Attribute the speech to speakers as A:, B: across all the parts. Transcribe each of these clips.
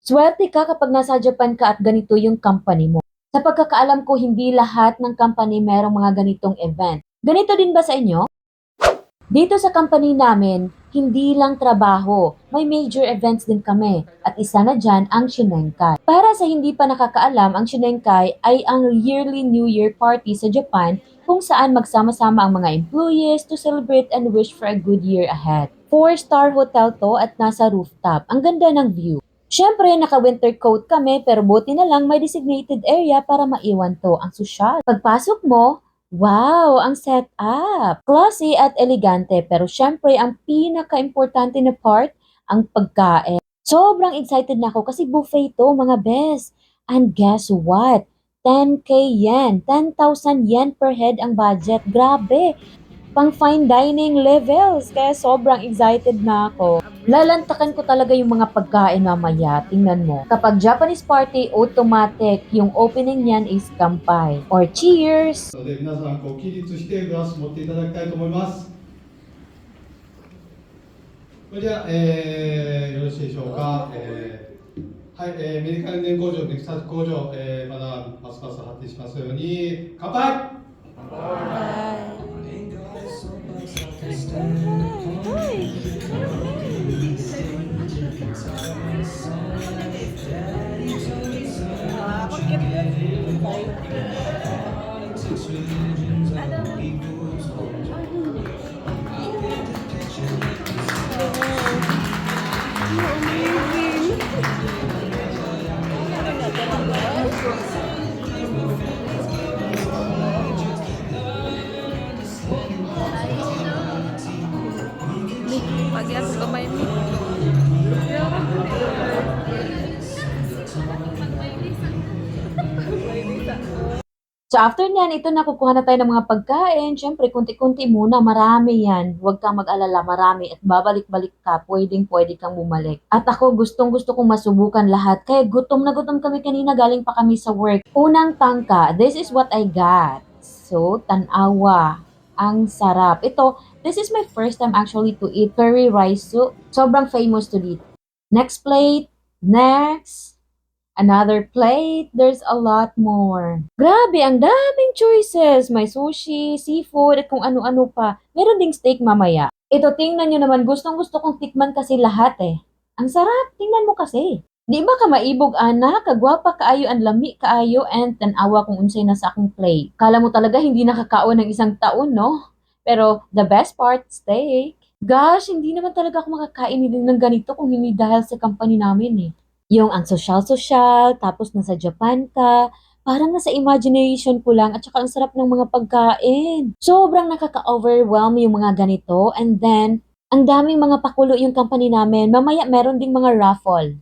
A: Swerte ka kapag nasa Japan ka at ganito yung company mo. Sa pagkakaalam ko, hindi lahat ng company merong mga ganitong event. Ganito din ba sa inyo? Dito sa company namin, hindi lang trabaho, may major events din kami at isa na dyan ang Shinenkai. Para sa hindi pa nakakaalam, ang Shinenkai ay ang yearly New Year party sa Japan kung saan magsama-sama ang mga employees to celebrate and wish for a good year ahead. 4-star hotel to at nasa rooftop. Ang ganda ng view. Siyempre, naka-winter coat kami pero buti na lang may designated area para maiwan to ang sosyal. Pagpasok mo, wow, ang setup! Classy at elegante pero syempre ang pinaka-importante na part, ang pagkain. Sobrang excited na ako kasi buffet to mga bes. And guess what? 10k yen, 10,000 yen per head ang budget. Grabe! Pang fine dining levels. Kaya sobrang excited na ako. Lalantakan ko talaga yung mga pagkain mamaya. Tingnan mo. Kapag Japanese party, automatic. Yung opening niyan is kampai or cheers.
B: ので皆さん起立してグラス持っていただきたいと思います。それでは、よろしいでしょうか。はい、メディカル年工場、メキサス工場、まだパスパス発展しますように、乾杯。
C: Pagi aku kamay mo.
A: So after nyan, ito na kukuha na tayo ng mga pagkain. Siyempre, kunti-kunti muna, marami yan. Huwag kang mag-alala, marami. At babalik-balik ka, pwedeng-pwede kang bumalik. At ako, gustong-gusto kong masubukan lahat. Kaya gutom na gutom kami kanina, galing pa kami sa work. Unang tangka, this is what I got. So, tanawa. Ang sarap. This is my first time actually to eat curry rice soup. Sobrang famous to dito. Next plate. Next. Another plate. There's a lot more. Grabe, ang daming choices. May sushi, seafood, at kung ano-ano pa. Meron ding steak mamaya. Ito, tingnan nyo naman. Gustong-gusto kong tikman kasi lahat eh. Ang sarap. Tingnan mo kasi. Di ba ka maibog, anak? Kagwapa kaayo, ang lami kaayo, and tanawa kung unsay na sa akong plate. Kala mo talaga hindi nakakaon ng isang taon, no? Pero the best part, steak. Gosh, hindi naman talaga ako makakain din ng ganito kung hindi dahil sa company namin eh. Yung ang sosyal-sosyal, tapos nasa Japan ka, parang nasa imagination ko lang at saka ang sarap ng mga pagkain. Sobrang nakaka-overwhelm yung mga ganito and then, ang daming mga pakulo yung company namin. Mamaya meron ding mga raffle.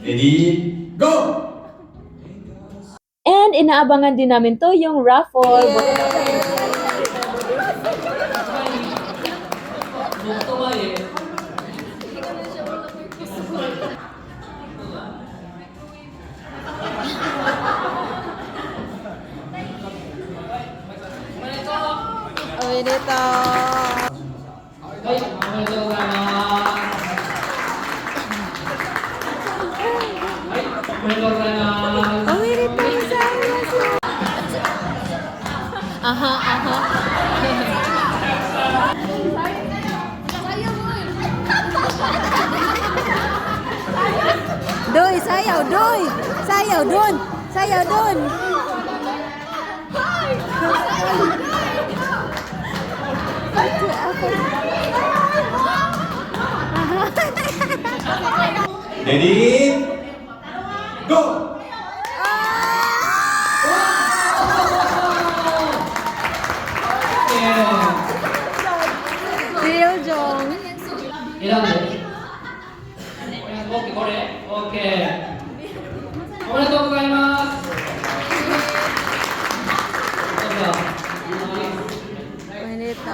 B: Ready, go!
A: And inaabangan din namin to yung raffle.
C: Oy, dito.
D: はい、おめでとうございます。はい、おめでとうございます。
C: Oy, dito. Aha, aha. Doy, sayaw, doy. Sayaw dun. Sayaw dun.
B: Ready, go!
C: Real Jong.
D: 選んで。オッケー、これ。オッケー。おめでとうございます。どうぞ。
C: おめでとう。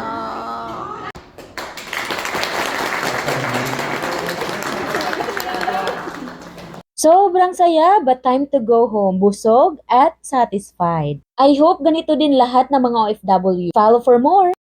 A: Sobrang saya, but time to go home. Busog at satisfied. I hope ganito din lahat ng mga OFW. Follow for more!